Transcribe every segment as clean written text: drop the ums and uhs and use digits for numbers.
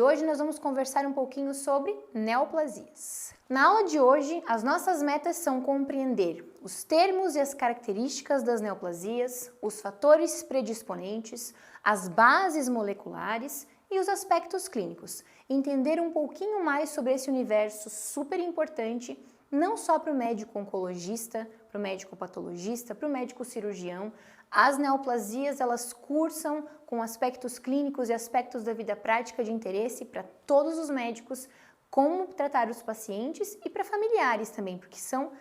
e hoje nós vamos conversar um pouquinho sobre neoplasias. Na aula de hoje, as nossas metas são compreender os termos e as características das neoplasias, os fatores predisponentes, as bases moleculares e os aspectos clínicos. Entender um pouquinho mais sobre esse universo super importante, não só para o médico oncologista, para o médico patologista, para o médico cirurgião. As neoplasias, elas cursam com aspectos clínicos e aspectos da vida prática de interesse para todos os médicos, como tratar os pacientes e para familiares também, porque são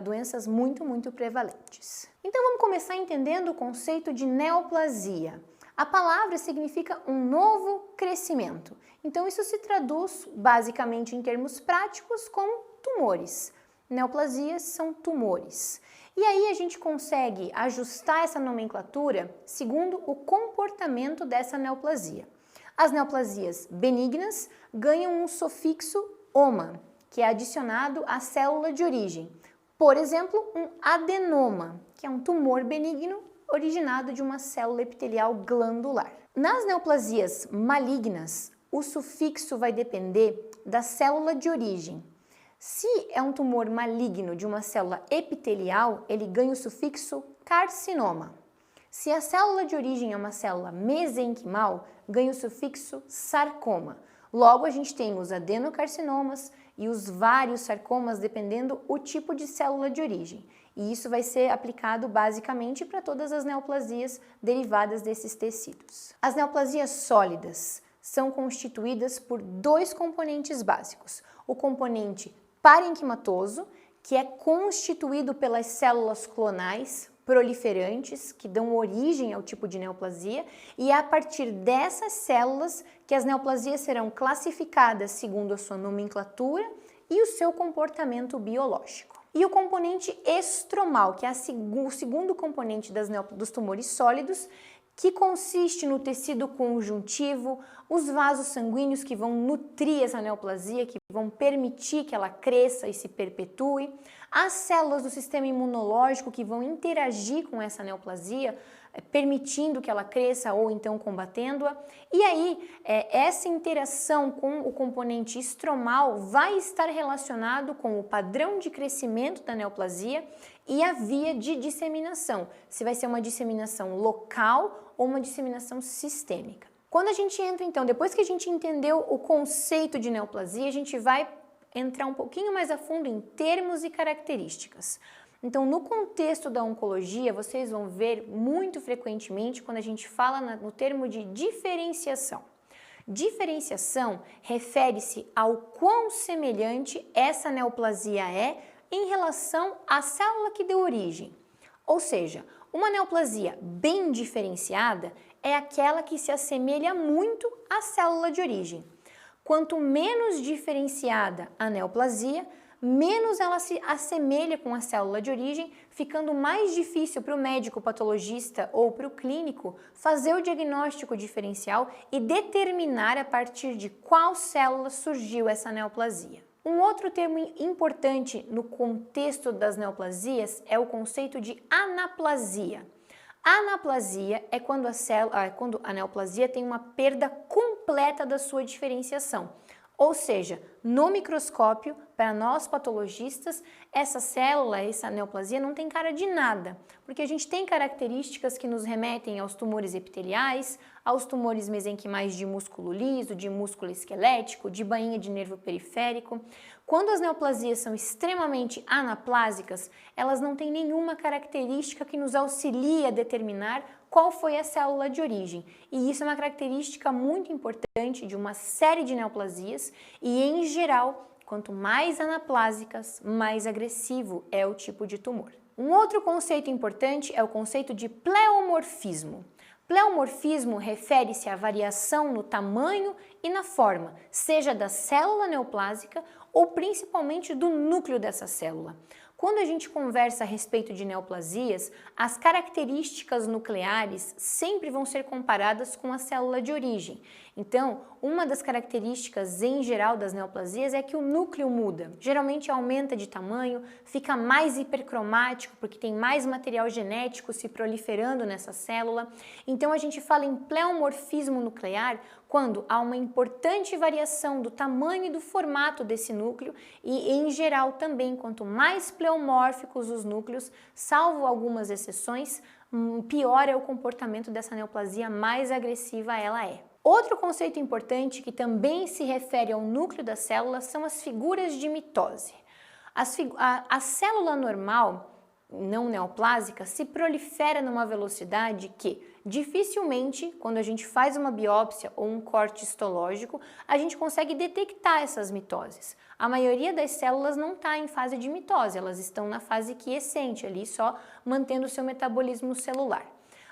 doenças muito prevalentes. Então vamos começar entendendo o conceito de neoplasia. A palavra significa um novo crescimento, então isso se traduz basicamente em termos práticos como tumores. Neoplasias são tumores. E aí a gente consegue ajustar essa nomenclatura segundo o comportamento dessa neoplasia. As neoplasias benignas ganham um sufixo "oma", que é adicionado à célula de origem. Por exemplo, um adenoma, que é um tumor benigno originado de uma célula epitelial glandular. Nas neoplasias malignas, o sufixo vai depender da célula de origem. Se é um tumor maligno de uma célula epitelial, ele ganha o sufixo carcinoma. Se a célula de origem é uma célula mesenquimal, ganha o sufixo sarcoma. Logo, a gente tem os adenocarcinomas e os vários sarcomas, dependendo o tipo de célula de origem. E isso vai ser aplicado basicamente para todas as neoplasias derivadas desses tecidos. As neoplasias sólidas são constituídas por dois componentes básicos. O componente parenquimatoso, que é constituído pelas células clonais proliferantes, que dão origem ao tipo de neoplasia, e é a partir dessas células que as neoplasias serão classificadas segundo a sua nomenclatura e o seu comportamento biológico. E o componente estromal, que é o segundo componente dos tumores sólidos, que consiste no tecido conjuntivo, os vasos sanguíneos que vão nutrir essa neoplasia, que vão permitir que ela cresça e se perpetue, as células do sistema imunológico que vão interagir com essa neoplasia, permitindo que ela cresça ou então combatendo-a. E aí, essa interação com o componente estromal vai estar relacionado com o padrão de crescimento da neoplasia e a via de disseminação, se vai ser uma disseminação local ou uma disseminação sistêmica. Quando a gente entra, então, depois que a gente entendeu o conceito de neoplasia, a gente vai entrar um pouquinho mais a fundo em termos e características. Então, no contexto da oncologia, vocês vão ver muito frequentemente quando a gente fala no termo de diferenciação. Diferenciação refere-se ao quão semelhante essa neoplasia é em relação à célula que deu origem. Ou seja, uma neoplasia bem diferenciada é aquela que se assemelha muito à célula de origem. Quanto menos diferenciada a neoplasia, menos ela se assemelha com a célula de origem, ficando mais difícil para o médico patologista ou para o clínico fazer o diagnóstico diferencial e determinar a partir de qual célula surgiu essa neoplasia. Um outro termo importante no contexto das neoplasias é o conceito de anaplasia. Anaplasia é quando a neoplasia tem uma perda completa da sua diferenciação. Ou seja, no microscópio, para nós patologistas, essa célula, essa neoplasia não tem cara de nada, porque a gente tem características que nos remetem aos tumores epiteliais, aos tumores mesenquimais de músculo liso, de músculo esquelético, de bainha de nervo periférico. Quando as neoplasias são extremamente anaplásicas, elas não têm nenhuma característica que nos auxilie a determinar qual foi a célula de origem. E isso é uma característica muito importante de uma série de neoplasias e, em geral, quanto mais anaplásicas, mais agressivo é o tipo de tumor. Um outro conceito importante é o conceito de pleomorfismo. Pleomorfismo refere-se à variação no tamanho e na forma, seja da célula neoplásica ou principalmente do núcleo dessa célula. Quando a gente conversa a respeito de neoplasias, as características nucleares sempre vão ser comparadas com a célula de origem. Então, uma das características em geral das neoplasias é que o núcleo muda. Geralmente aumenta de tamanho, fica mais hipercromático porque tem mais material genético se proliferando nessa célula. Então a gente fala em pleomorfismo nuclear quando há uma importante variação do tamanho e do formato desse núcleo e, em geral, também quanto mais pleomórficos os núcleos, salvo algumas exceções, pior é o comportamento dessa neoplasia, mais agressiva ela é. Outro conceito importante que também se refere ao núcleo da célula são as figuras de mitose. A célula normal, não neoplásica, se prolifera numa velocidade que dificilmente, quando a gente faz uma biópsia ou um corte histológico, a gente consegue detectar essas mitoses. A maioria das células não está em fase de mitose, elas estão na fase quiescente ali, só mantendo o seu metabolismo celular.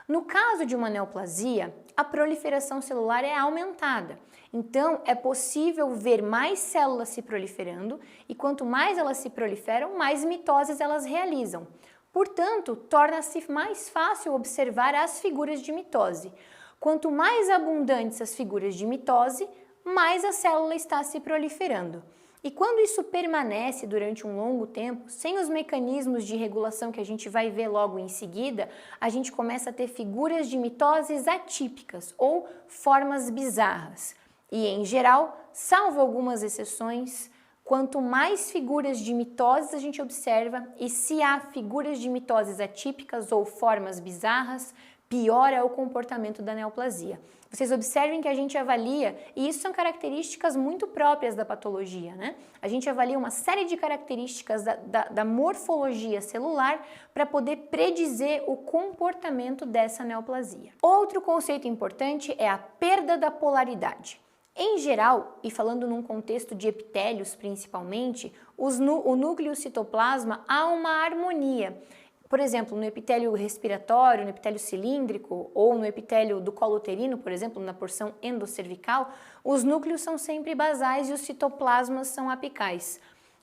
No caso de uma neoplasia, a proliferação celular é aumentada. Então, é possível ver mais células se proliferando e quanto mais elas se proliferam, mais mitoses elas realizam. Portanto, torna-se mais fácil observar as figuras de mitose. Quanto mais abundantes as figuras de mitose, mais a célula está se proliferando. E quando isso permanece durante um longo tempo, sem os mecanismos de regulação que a gente vai ver logo em seguida, a gente começa a ter figuras de mitoses atípicas ou formas bizarras. E, em geral, salvo algumas exceções, quanto mais figuras de mitoses a gente observa e se há figuras de mitoses atípicas ou formas bizarras, pior é o comportamento da neoplasia. Vocês observem que a gente avalia, e isso são características muito próprias da patologia, né? A gente avalia uma série de características da morfologia celular para poder predizer o comportamento dessa neoplasia. Outro conceito importante é a perda da polaridade. Em geral, e falando num contexto de epitélios principalmente, o núcleo citoplasma há uma harmonia. Por exemplo, no epitélio respiratório, no epitélio cilíndrico ou no epitélio do colo uterino, por exemplo, na porção endocervical, os núcleos são sempre basais e os citoplasmas são apicais.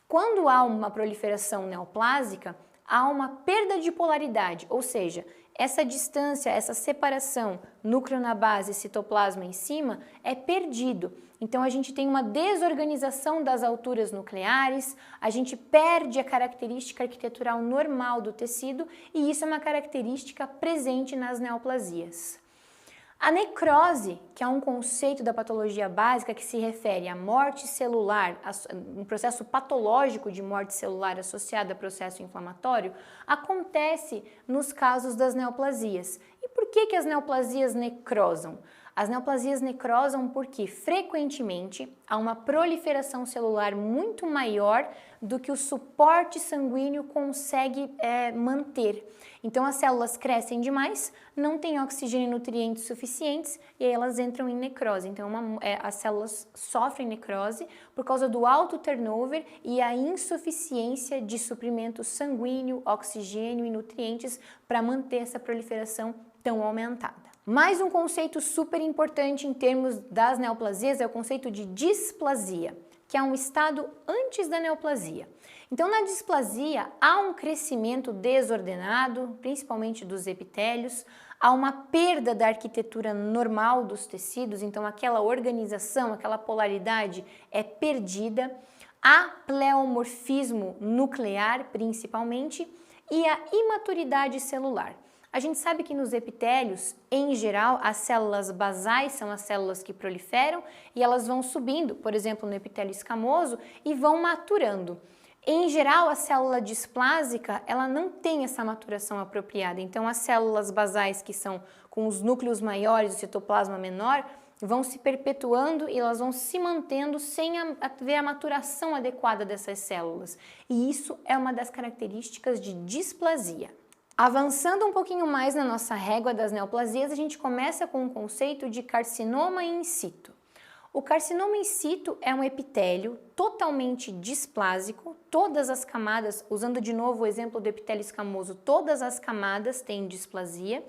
Quando há uma proliferação neoplásica, há uma perda de polaridade, ou seja, essa distância, essa separação núcleo na base e citoplasma em cima é perdido. Então a gente tem uma desorganização das alturas nucleares, a gente perde a característica arquitetural normal do tecido e isso é uma característica presente nas neoplasias. A necrose, que é um conceito da patologia básica que se refere à morte celular, um processo patológico de morte celular associado a processo inflamatório, acontece nos casos das neoplasias. E por que as neoplasias necrosam? As neoplasias necrosam porque, frequentemente, há uma proliferação celular muito maior do que o suporte sanguíneo consegue manter. Então, as células crescem demais, não têm oxigênio e nutrientes suficientes e aí elas entram em necrose. Então, as células sofrem necrose por causa do alto turnover e a insuficiência de suprimento sanguíneo, oxigênio e nutrientes para manter essa proliferação tão aumentada. Mais um conceito super importante em termos das neoplasias é o conceito de displasia, que é um estado antes da neoplasia. Então, na displasia, há um crescimento desordenado, principalmente dos epitélios, há uma perda da arquitetura normal dos tecidos, então aquela organização, aquela polaridade é perdida, há pleomorfismo nuclear, principalmente, e a imaturidade celular. A gente sabe que nos epitélios, em geral, as células basais são as células que proliferam e elas vão subindo, por exemplo, no epitélio escamoso, e vão maturando. Em geral, a célula displásica, ela não tem essa maturação apropriada. Então, as células basais, que são com os núcleos maiores, o citoplasma menor, vão se perpetuando e elas vão se mantendo sem haver a maturação adequada dessas células. E isso é uma das características de displasia. Avançando um pouquinho mais na nossa régua das neoplasias, a gente começa com o conceito de carcinoma in situ. O carcinoma in situ é um epitélio totalmente displásico, todas as camadas, usando de novo o exemplo do epitélio escamoso, todas as camadas têm displasia,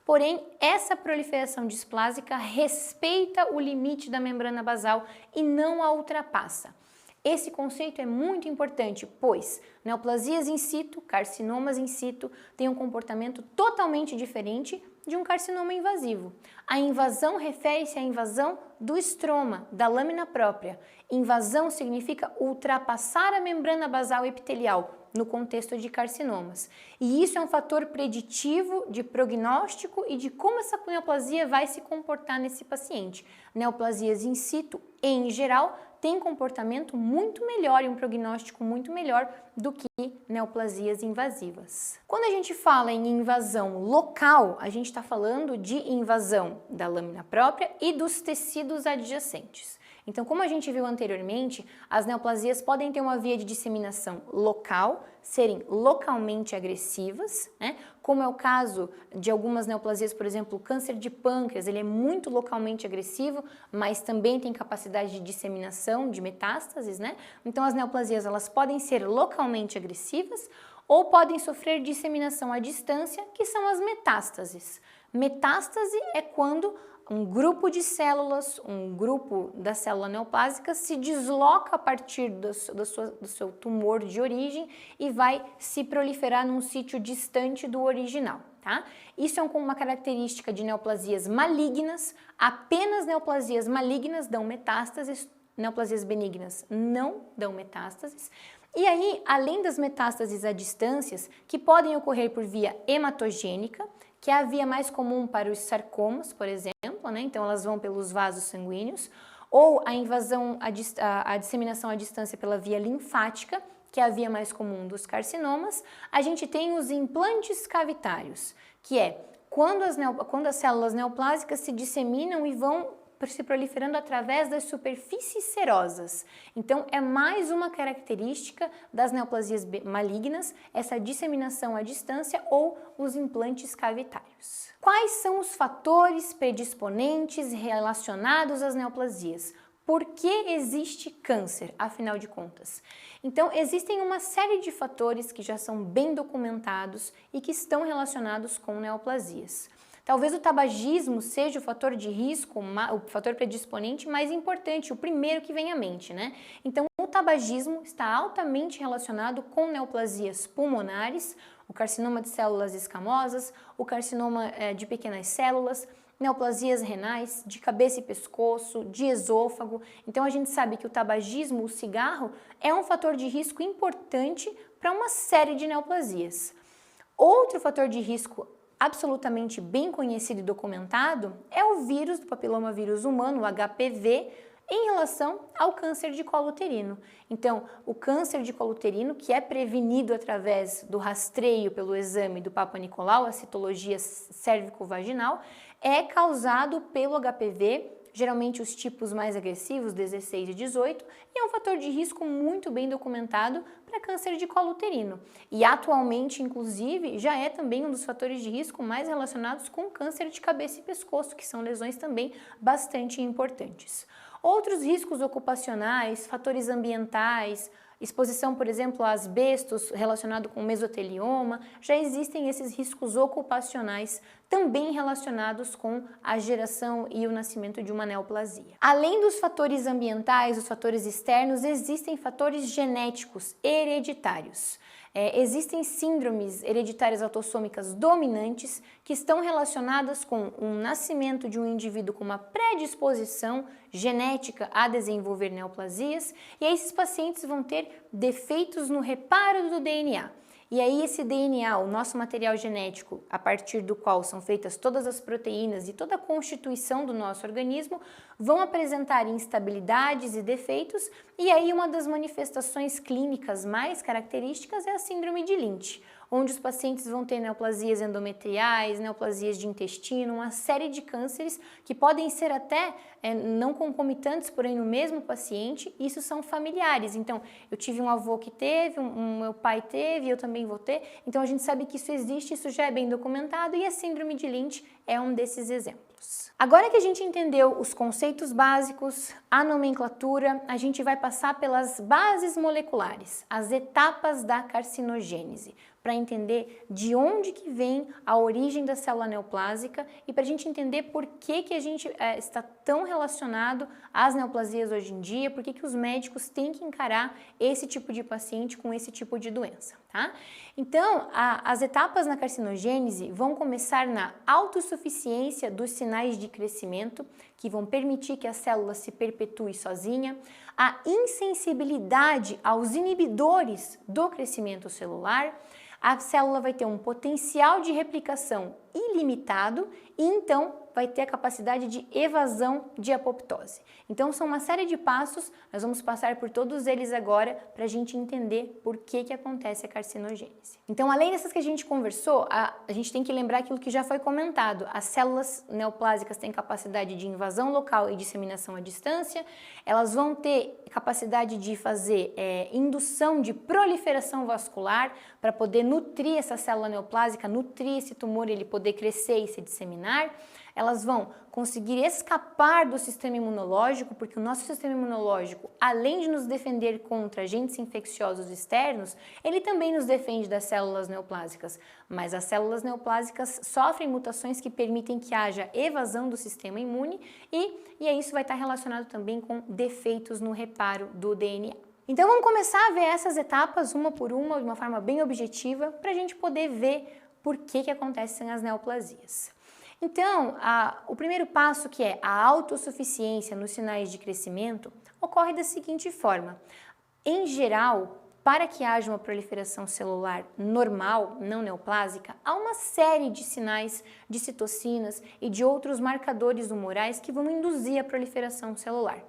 porém essa proliferação displásica respeita o limite da membrana basal e não a ultrapassa. Esse conceito é muito importante, pois neoplasias in situ, carcinomas in situ, têm um comportamento totalmente diferente de um carcinoma invasivo. A invasão refere-se à invasão do estroma, da lâmina própria. Invasão significa ultrapassar a membrana basal epitelial, no contexto de carcinomas. E isso é um fator preditivo de prognóstico e de como essa neoplasia vai se comportar nesse paciente. Neoplasias in situ, em geral, têm comportamento muito melhor e um prognóstico muito melhor do que neoplasias invasivas. Quando a gente fala em invasão local, a gente está falando de invasão da lâmina própria e dos tecidos adjacentes. Então, como a gente viu anteriormente, as neoplasias podem ter uma via de disseminação local, serem localmente agressivas, né? Como é o caso de algumas neoplasias, por exemplo, o câncer de pâncreas, ele é muito localmente agressivo, mas também tem capacidade de disseminação de metástases, né? Então, as neoplasias, elas podem ser localmente agressivas ou podem sofrer disseminação à distância, que são as metástases. Metástase é quando um grupo de células, um grupo da célula neoplásica se desloca a partir do seu tumor de origem e vai se proliferar num sítio distante do original, tá? Isso é uma característica de neoplasias malignas, apenas neoplasias malignas dão metástases, neoplasias benignas não dão metástases. E aí, além das metástases a distâncias, que podem ocorrer por via hematogênica, que é a via mais comum para os sarcomas, por exemplo, né? Então elas vão pelos vasos sanguíneos, ou a invasão, a disseminação à distância pela via linfática, que é a via mais comum dos carcinomas. A gente tem os implantes cavitários, que é quando as células neoplásicas se disseminam e vão se proliferando através das superfícies serosas. Então, é mais uma característica das neoplasias malignas, essa disseminação à distância ou os implantes cavitários. Quais são os fatores predisponentes relacionados às neoplasias? Por que existe câncer, afinal de contas? Então, existem uma série de fatores que já são bem documentados e que estão relacionados com neoplasias. Talvez o tabagismo seja o fator de risco, o fator predisponente mais importante, o primeiro que vem à mente, né? Então, o tabagismo está altamente relacionado com neoplasias pulmonares, o carcinoma de células escamosas, o carcinoma de pequenas células, neoplasias renais, de cabeça e pescoço, de esôfago. Então, a gente sabe que o tabagismo, o cigarro, é um fator de risco importante para uma série de neoplasias. Outro fator de risco absolutamente bem conhecido e documentado é o vírus do papilomavírus humano, o HPV, em relação ao câncer de colo uterino. Então, o câncer de colo uterino, que é prevenido através do rastreio pelo exame do Papa Nicolau, a citologia cérvico-vaginal, é causado pelo HPV, geralmente os tipos mais agressivos, 16 e 18, e é um fator de risco muito bem documentado para câncer de colo uterino. E atualmente, inclusive, já é também um dos fatores de risco mais relacionados com câncer de cabeça e pescoço, que são lesões também bastante importantes. Outros riscos ocupacionais, fatores ambientais, exposição, por exemplo, a asbestos relacionado com mesotelioma, já existem esses riscos ocupacionais também relacionados com a geração e o nascimento de uma neoplasia. Além dos fatores ambientais, os fatores externos, existem fatores genéticos hereditários. Existem síndromes hereditárias autossômicas dominantes que estão relacionadas com o nascimento de um indivíduo com uma predisposição genética a desenvolver neoplasias, e aí esses pacientes vão ter defeitos no reparo do DNA. E aí esse DNA, o nosso material genético, a partir do qual são feitas todas as proteínas e toda a constituição do nosso organismo, vão apresentar instabilidades e defeitos, e aí uma das manifestações clínicas mais características é a síndrome de Lynch, onde os pacientes vão ter neoplasias endometriais, neoplasias de intestino, uma série de cânceres que podem ser até não concomitantes, porém no mesmo paciente, isso são familiares. Então, eu tive um avô que teve, meu pai teve, eu também vou ter, então a gente sabe que isso existe, isso já é bem documentado, e a síndrome de Lynch é um desses exemplos. Agora que a gente entendeu os conceitos básicos, a nomenclatura, a gente vai passar pelas bases moleculares, as etapas da carcinogênese, para entender de onde que vem a origem da célula neoplásica e para a gente entender por que a gente está tão relacionado às neoplasias hoje em dia, por que os médicos têm que encarar esse tipo de paciente com esse tipo de doença, tá? Então, as etapas na carcinogênese vão começar na autossuficiência dos sinais de crescimento, que vão permitir que a célula se perpetue sozinha, a insensibilidade aos inibidores do crescimento celular, a célula vai ter um potencial de replicação ilimitado e então vai ter a capacidade de evasão de apoptose. Então são uma série de passos, nós vamos passar por todos eles agora para a gente entender por que acontece a carcinogênese. Então, além dessas que a gente conversou, a gente tem que lembrar aquilo que já foi comentado. As células neoplásicas têm capacidade de invasão local e disseminação à distância, elas vão ter capacidade de fazer indução de proliferação vascular para poder nutrir essa célula neoplásica, nutrir esse tumor, ele poder crescer e se disseminar. Elas vão conseguir escapar do sistema imunológico, porque o nosso sistema imunológico, além de nos defender contra agentes infecciosos externos, ele também nos defende das células neoplásicas. Mas as células neoplásicas sofrem mutações que permitem que haja evasão do sistema imune e isso vai estar relacionado também com defeitos no reparo do DNA. Então vamos começar a ver essas etapas uma por uma, de uma forma bem objetiva, para a gente poder ver por que acontecem as neoplasias. Então, o primeiro passo, que é a autossuficiência nos sinais de crescimento, ocorre da seguinte forma. Em geral, para que haja uma proliferação celular normal, não neoplásica, há uma série de sinais de citocinas e de outros marcadores humorais que vão induzir a proliferação celular.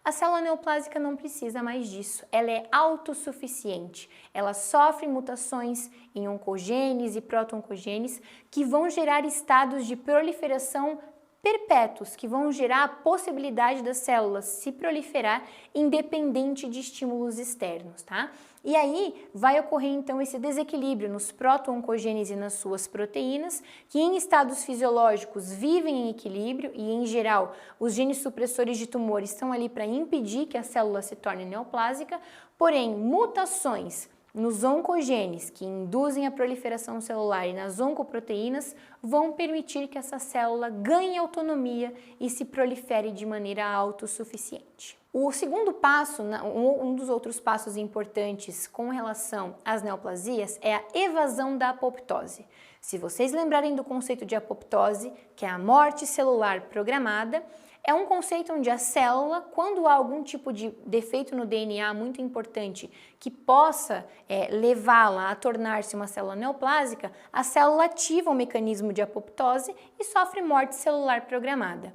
A célula neoplásica não precisa mais disso, ela é autossuficiente, ela sofre mutações em oncogenes e proto-oncogenes que vão gerar estados de proliferação perpétuos, que vão gerar a possibilidade das células se proliferar independente de estímulos externos, tá? E aí vai ocorrer então esse desequilíbrio nos proto-oncogenes e nas suas proteínas, que em estados fisiológicos vivem em equilíbrio e em geral os genes supressores de tumor estão ali para impedir que a célula se torne neoplásica, porém mutações nos oncogenes que induzem a proliferação celular e nas oncoproteínas vão permitir que essa célula ganhe autonomia e se prolifere de maneira autossuficiente. O segundo passo, um dos outros passos importantes com relação às neoplasias é a evasão da apoptose. Se vocês lembrarem do conceito de apoptose, que é a morte celular programada, é um conceito onde a célula, quando há algum tipo de defeito no DNA muito importante que possa levá-la a tornar-se uma célula neoplásica, a célula ativa o mecanismo de apoptose e sofre morte celular programada.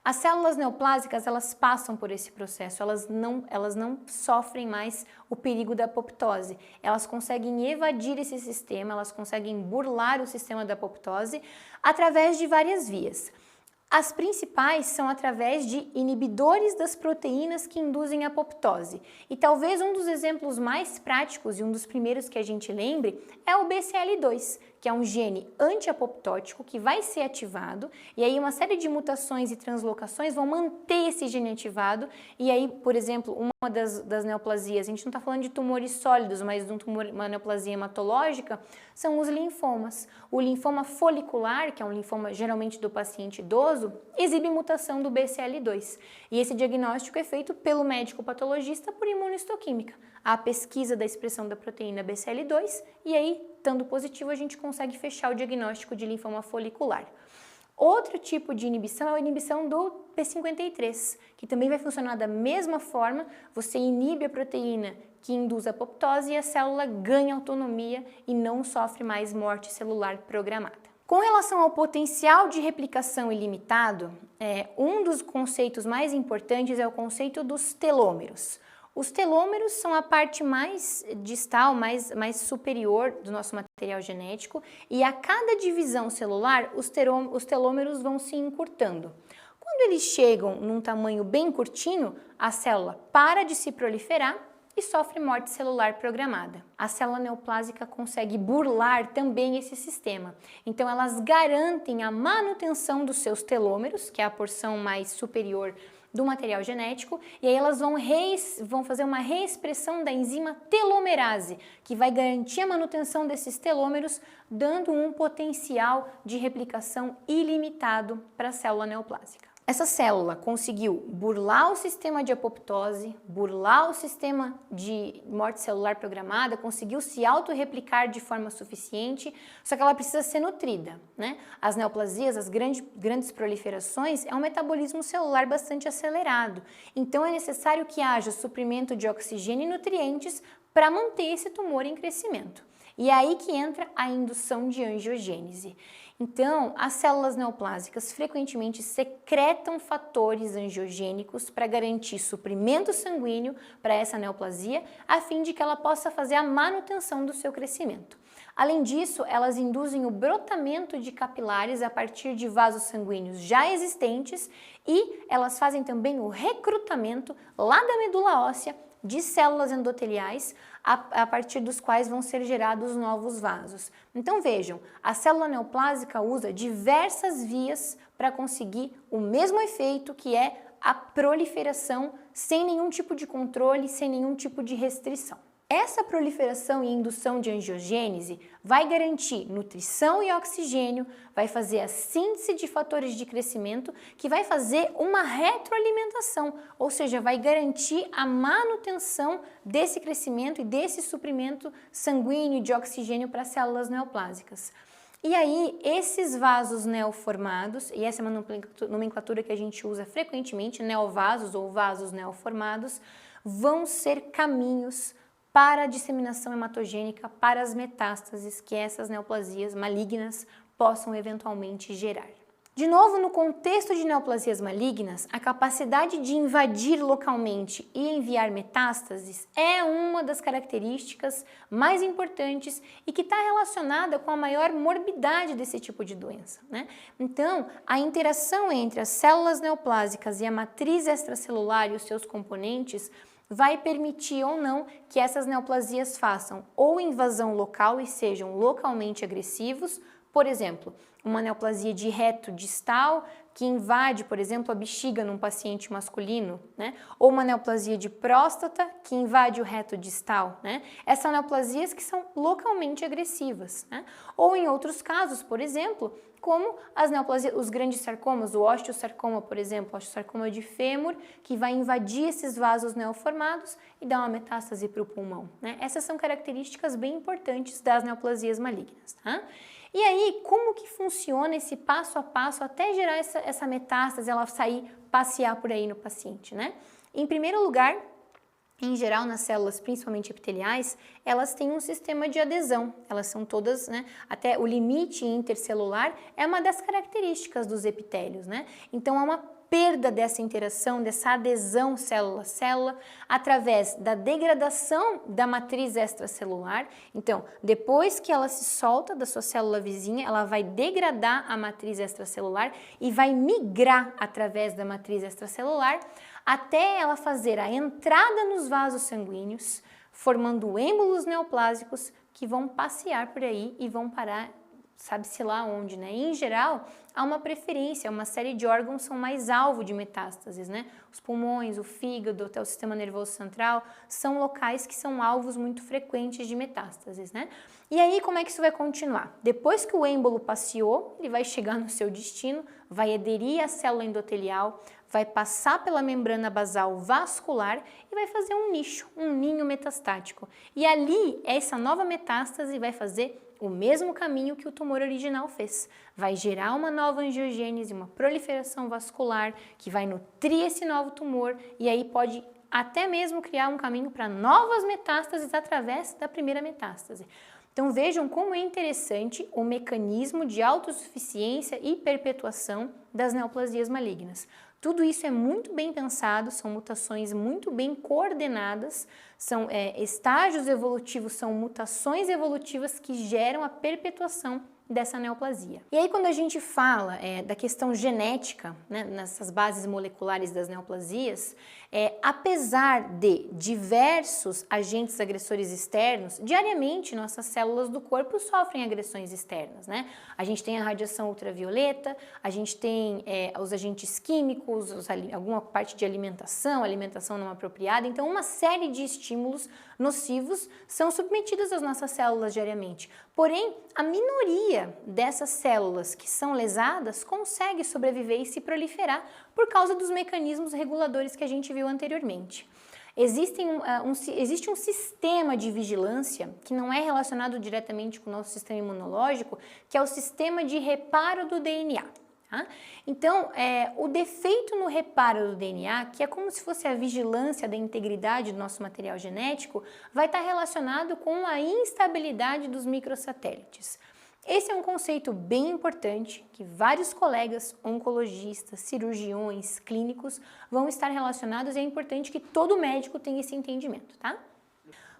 As células neoplásicas, elas passam por esse processo, elas não sofrem mais o perigo da apoptose. Elas conseguem evadir esse sistema, elas conseguem burlar o sistema da apoptose através de várias vias. As principais são através de inibidores das proteínas que induzem a apoptose. E talvez um dos exemplos mais práticos e um dos primeiros que a gente lembre é o BCL2, que é um gene anti-apoptótico que vai ser ativado e aí uma série de mutações e translocações vão manter esse gene ativado e aí, por exemplo, uma das neoplasias, a gente não está falando de tumores sólidos, mas de uma neoplasia hematológica, são os linfomas. O linfoma folicular, que é um linfoma geralmente do paciente idoso, exibe mutação do BCL2 e esse diagnóstico é feito pelo médico patologista por imunohistoquímica. A pesquisa da expressão da proteína BCL2 e aí, estando positivo, a gente consegue fechar o diagnóstico de linfoma folicular. Outro tipo de inibição é a inibição do P53, que também vai funcionar da mesma forma, você inibe a proteína que induz a apoptose e a célula ganha autonomia e não sofre mais morte celular programada. Com relação ao potencial de replicação ilimitado, um dos conceitos mais importantes é o conceito dos telômeros. Os telômeros são a parte mais distal, mais superior do nosso material genético e a cada divisão celular os telômeros vão se encurtando. Quando eles chegam num tamanho bem curtinho, a célula para de se proliferar e sofre morte celular programada. A célula neoplásica consegue burlar também esse sistema. Então elas garantem a manutenção dos seus telômeros, que é a porção mais superior do material genético, e aí elas vão fazer uma reexpressão da enzima telomerase, que vai garantir a manutenção desses telômeros, dando um potencial de replicação ilimitado para a célula neoplásica. Essa célula conseguiu burlar o sistema de apoptose, burlar o sistema de morte celular programada, conseguiu se autorreplicar de forma suficiente, só que ela precisa ser nutrida, né? As neoplasias, as grandes proliferações, é um metabolismo celular bastante acelerado, então é necessário que haja suprimento de oxigênio e nutrientes para manter esse tumor em crescimento. E é aí que entra a indução de angiogênese. Então, as células neoplásicas frequentemente secretam fatores angiogênicos para garantir suprimento sanguíneo para essa neoplasia, a fim de que ela possa fazer a manutenção do seu crescimento. Além disso, elas induzem o brotamento de capilares a partir de vasos sanguíneos já existentes e elas fazem também o recrutamento lá da medula óssea de células endoteliais, a partir dos quais vão ser gerados novos vasos. Então vejam, a célula neoplásica usa diversas vias para conseguir o mesmo efeito, que é a proliferação sem nenhum tipo de controle, sem nenhum tipo de restrição. Essa proliferação e indução de angiogênese vai garantir nutrição e oxigênio, vai fazer a síntese de fatores de crescimento, que vai fazer uma retroalimentação, ou seja, vai garantir a manutenção desse crescimento e desse suprimento sanguíneo de oxigênio para as células neoplásicas. E aí, esses vasos neoformados, e essa é uma nomenclatura que a gente usa frequentemente, neovasos ou vasos neoformados, vão ser caminhos para a disseminação hematogênica, para as metástases que essas neoplasias malignas possam eventualmente gerar. De novo, no contexto de neoplasias malignas, a capacidade de invadir localmente e enviar metástases é uma das características mais importantes e que está relacionada com a maior morbidade desse tipo de doença, né? Então, a interação entre as células neoplásicas e a matriz extracelular e os seus componentes vai permitir ou não que essas neoplasias façam ou invasão local e sejam localmente agressivos, por exemplo, uma neoplasia de reto distal que invade, por exemplo, a bexiga num paciente masculino, né? Ou uma neoplasia de próstata que invade o reto distal, né? Essas são neoplasias que são localmente agressivas, né? Ou em outros casos, por exemplo, como as neoplasias, os grandes sarcomas, o osteosarcoma, por exemplo, osteosarcoma de fêmur, que vai invadir esses vasos neoformados e dar uma metástase para o pulmão, né? Essas são características bem importantes das neoplasias malignas, tá? E aí, como que funciona esse passo a passo até gerar essa metástase, ela sair, passear por aí no paciente, né? Em primeiro lugar, em geral, nas células, principalmente epiteliais, elas têm um sistema de adesão, elas são todas, né, até o limite intercelular é uma das características dos epitélios, né? Então, há uma perda dessa interação, dessa adesão célula-célula, através da degradação da matriz extracelular. Então, depois que ela se solta da sua célula vizinha, ela vai degradar a matriz extracelular e vai migrar através da matriz extracelular até ela fazer a entrada nos vasos sanguíneos, formando êmbolos neoplásicos que vão passear por aí e vão parar, sabe-se lá onde, né? E, em geral, há uma preferência, uma série de órgãos são mais alvo de metástases, né? Os pulmões, o fígado, até o sistema nervoso central, são locais que são alvos muito frequentes de metástases, né? E aí, como é que isso vai continuar? Depois que o êmbolo passeou, ele vai chegar no seu destino, vai aderir à célula endotelial, vai passar pela membrana basal vascular e vai fazer um nicho, um ninho metastático. E ali, essa nova metástase vai fazer o mesmo caminho que o tumor original fez. Vai gerar uma nova angiogênese, uma proliferação vascular que vai nutrir esse novo tumor e aí pode até mesmo criar um caminho para novas metástases através da primeira metástase. Então vejam como é interessante o mecanismo de autossuficiência e perpetuação das neoplasias malignas. Tudo isso é muito bem pensado, são mutações muito bem coordenadas, são estágios evolutivos, são mutações evolutivas que geram a perpetuação dessa neoplasia. E aí quando a gente fala da questão genética, né, nessas bases moleculares das neoplasias, apesar de diversos agentes agressores externos, diariamente nossas células do corpo sofrem agressões externas, né? A gente tem a radiação ultravioleta, a gente tem os agentes químicos, alguma parte de alimentação não apropriada, então uma série de estímulos nocivos são submetidos às nossas células diariamente. Porém, a minoria maioria dessas células que são lesadas consegue sobreviver e se proliferar por causa dos mecanismos reguladores que a gente viu anteriormente. Existe um sistema de vigilância que não é relacionado diretamente com o nosso sistema imunológico, que é o sistema de reparo do DNA. Tá? Então, o defeito no reparo do DNA, que é como se fosse a vigilância da integridade do nosso material genético, vai estar relacionado com a instabilidade dos microsatélites. Esse é um conceito bem importante que vários colegas, oncologistas, cirurgiões, clínicos vão estar relacionados e é importante que todo médico tenha esse entendimento, tá?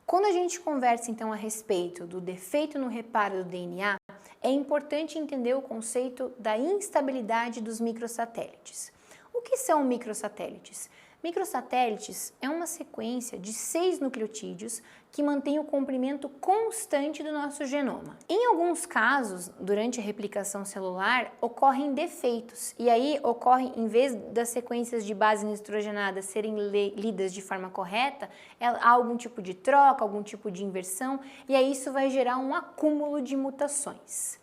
Quando a gente conversa então a respeito do defeito no reparo do DNA, é importante entender o conceito da instabilidade dos microsatélites. O que são microsatélites? Microsatélites é uma sequência de 6 nucleotídeos que mantém o comprimento constante do nosso genoma. Em alguns casos, durante a replicação celular, ocorrem defeitos, e aí ocorre, em vez das sequências de base nitrogenada serem lidas de forma correta, há algum tipo de troca, algum tipo de inversão, e aí isso vai gerar um acúmulo de mutações.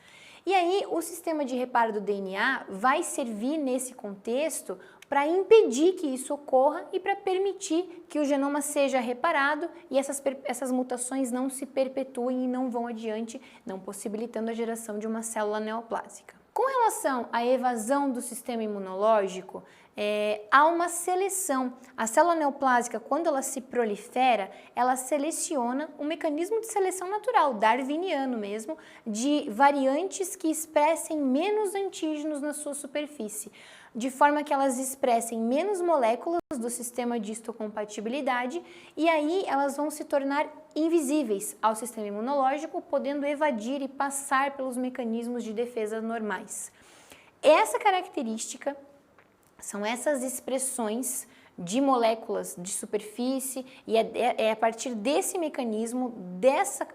E aí o sistema de reparo do DNA vai servir nesse contexto para impedir que isso ocorra e para permitir que o genoma seja reparado e essas mutações não se perpetuem e não vão adiante, não possibilitando a geração de uma célula neoplásica. Com relação à evasão do sistema imunológico, há uma seleção. A célula neoplásica, quando ela se prolifera, ela seleciona um mecanismo de seleção natural, darwiniano mesmo, de variantes que expressem menos antígenos na sua superfície, de forma que elas expressem menos moléculas do sistema de histocompatibilidade e aí elas vão se tornar invisíveis ao sistema imunológico, podendo evadir e passar pelos mecanismos de defesa normais. Essa característica são essas expressões de moléculas de superfície e é a partir desse mecanismo, dessa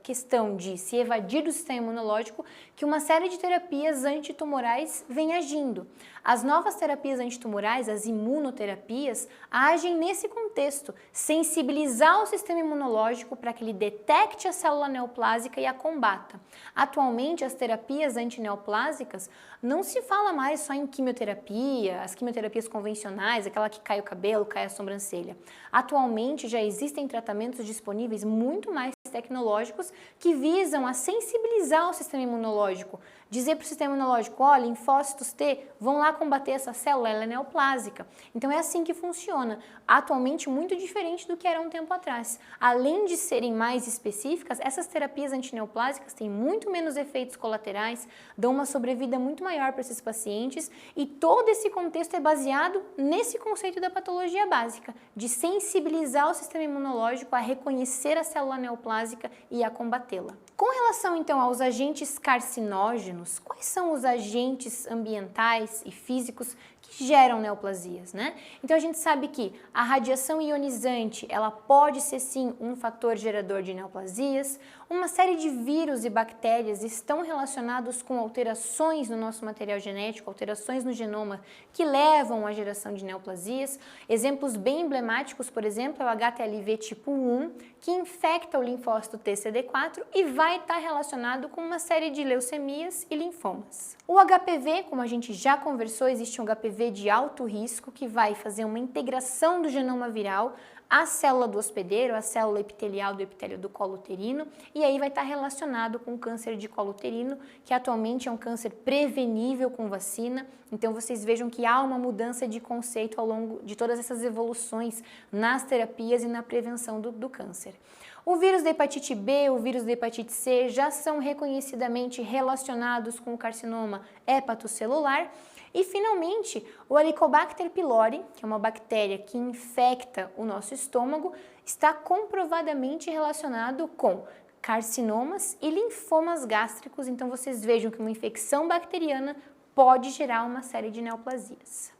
questão de se evadir do sistema imunológico, que uma série de terapias antitumorais vem agindo. As novas terapias antitumorais, as imunoterapias, agem nesse contexto, sensibilizar o sistema imunológico para que ele detecte a célula neoplásica e a combata. Atualmente, as terapias antineoplásicas não se fala mais só em quimioterapia, as quimioterapias convencionais, aquela que cai o cabelo, cai a sobrancelha. Atualmente já existem tratamentos disponíveis muito mais tecnológicos que visam a sensibilizar o sistema imunológico, dizer para o sistema imunológico, olha, linfócitos T vão lá combater essa célula, ela é neoplásica. Então é assim que funciona, atualmente muito diferente do que era um tempo atrás. Além de serem mais específicas, essas terapias antineoplásicas têm muito menos efeitos colaterais, dão uma sobrevida muito maior para esses pacientes e todo esse contexto é baseado nesse conceito da patologia básica, de sensibilizar o sistema imunológico a reconhecer a célula neoplásica e a combatê-la. Com relação então aos agentes carcinógenos, quais são os agentes ambientais e físicos que geram neoplasias, né? Então a gente sabe que a radiação ionizante, ela pode ser sim um fator gerador de neoplasias. Uma série de vírus e bactérias estão relacionados com alterações no nosso material genético, alterações no genoma que levam à geração de neoplasias. Exemplos bem emblemáticos, por exemplo, é o HTLV tipo 1, que infecta o linfócito TCD4 e vai estar relacionado com uma série de leucemias e linfomas. O HPV, como a gente já conversou, existe um HPV de alto risco que vai fazer uma integração do genoma viral à célula do hospedeiro, à célula epitelial do epitélio do colo uterino, e aí vai estar relacionado com o câncer de colo uterino, que atualmente é um câncer prevenível com vacina. Então vocês vejam que há uma mudança de conceito ao longo de todas essas evoluções nas terapias e na prevenção do câncer. O vírus da hepatite B, o vírus da hepatite C já são reconhecidamente relacionados com o carcinoma hepatocelular. E, finalmente, o Helicobacter pylori, que é uma bactéria que infecta o nosso estômago, está comprovadamente relacionado com carcinomas e linfomas gástricos. Então, vocês vejam que uma infecção bacteriana pode gerar uma série de neoplasias.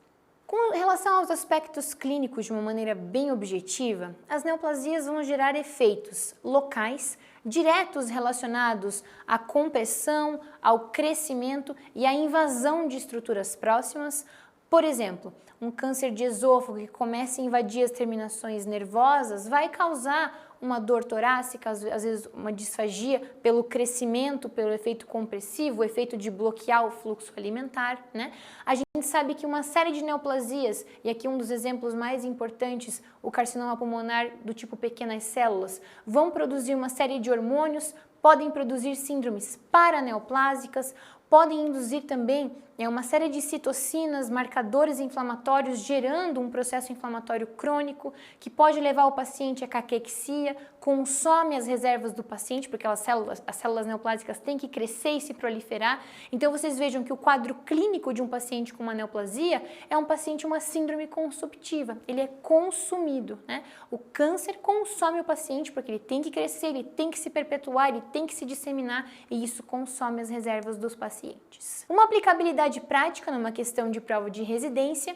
Com relação aos aspectos clínicos de uma maneira bem objetiva, as neoplasias vão gerar efeitos locais, diretos relacionados à compressão, ao crescimento e à invasão de estruturas próximas. Por exemplo, um câncer de esôfago que começa a invadir as terminações nervosas vai causar uma dor torácica, às vezes uma disfagia pelo crescimento, pelo efeito compressivo, o efeito de bloquear o fluxo alimentar, né? A gente sabe que uma série de neoplasias, e aqui um dos exemplos mais importantes, o carcinoma pulmonar do tipo pequenas células, vão produzir uma série de hormônios, podem produzir síndromes paraneoplásicas, podem induzir também uma série de citocinas, marcadores inflamatórios, gerando um processo inflamatório crônico que pode levar o paciente à caquexia, consome as reservas do paciente, porque as células neoplásicas têm que crescer e se proliferar. Então vocês vejam que o quadro clínico de um paciente com uma neoplasia é um paciente, uma síndrome consumptiva, ele é consumido, né? O câncer consome o paciente porque ele tem que crescer, ele tem que se perpetuar, ele tem que se disseminar e isso consome as reservas dos pacientes. Uma aplicabilidade prática numa questão de prova de residência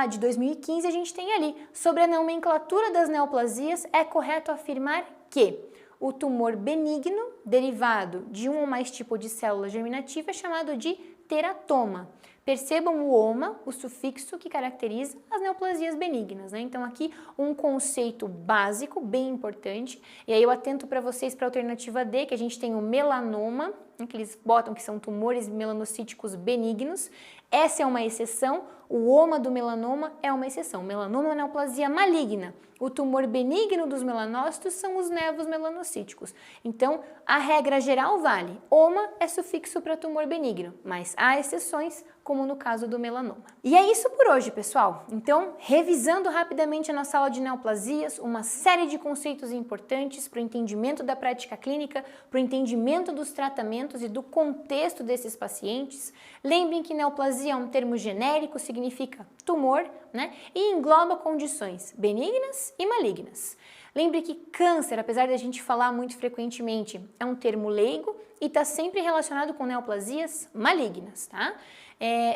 de 2015, a gente tem ali, sobre a nomenclatura das neoplasias, é correto afirmar que o tumor benigno, derivado de um ou mais tipos de célula germinativa, é chamado de teratoma. Percebam o oma, o sufixo que caracteriza as neoplasias benignas, né? Então aqui um conceito básico, bem importante, e aí eu atento para vocês para a alternativa D, que a gente tem o melanoma, que eles botam que são tumores melanocíticos benignos. Essa é uma exceção, o oma do melanoma é uma exceção. Melanoma é uma neoplasia maligna. O tumor benigno dos melanócitos são os nevos melanocíticos. Então, a regra geral vale. Oma é sufixo para tumor benigno, mas há exceções, como no caso do melanoma. E é isso por hoje, pessoal. Então, revisando rapidamente a nossa aula de neoplasias, uma série de conceitos importantes para o entendimento da prática clínica, para o entendimento dos tratamentos e do contexto desses pacientes. Lembrem que neoplasia é um termo genérico, significa tumor, né? E engloba condições benignas e malignas. Lembre que câncer, apesar de a gente falar muito frequentemente, é um termo leigo e está sempre relacionado com neoplasias malignas, tá?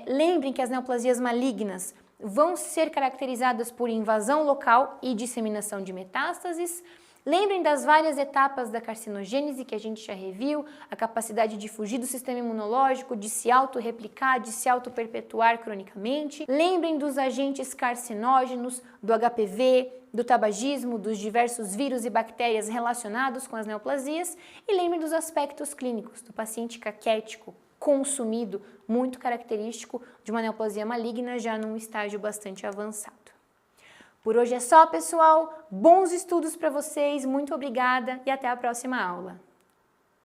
Lembrem que as neoplasias malignas vão ser caracterizadas por invasão local e disseminação de metástases. Lembrem das várias etapas da carcinogênese que a gente já reviu, a capacidade de fugir do sistema imunológico, de se autorreplicar, de se autoperpetuar cronicamente. Lembrem dos agentes carcinógenos, do HPV, do tabagismo, dos diversos vírus e bactérias relacionados com as neoplasias. E lembrem dos aspectos clínicos, do paciente caquético, consumido, muito característico de uma neoplasia maligna já num estágio bastante avançado. Por hoje é só, pessoal. Bons estudos para vocês, muito obrigada e até a próxima aula.